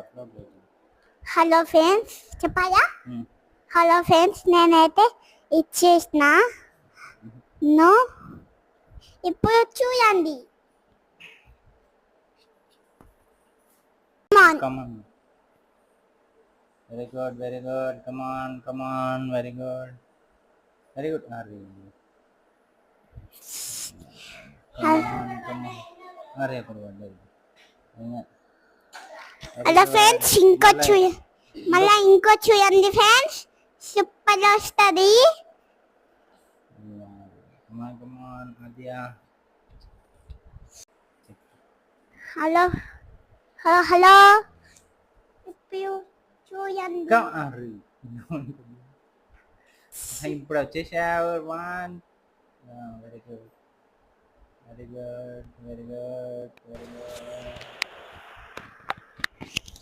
Upload లేదు. Hello friends చెప్పాలా ఉమ్. Hello friends నేనైతే ఇచ్చేసిన నో ఇప్పుడు చూడండి Come on. Very good, very good. Come on. Very good. Very good. Ari. Come on. Ari, purvadi. Hello friends మళ్ళా ఇంకో చూడండి ఫ్రెండ్స్ సూపర్ వస్తుంది Come on, Adya. Hello hello hello ఇప్పుడు చూడండి Come, Ari. ఇప్పుడు వచ్చేసావు one very good very good very good very good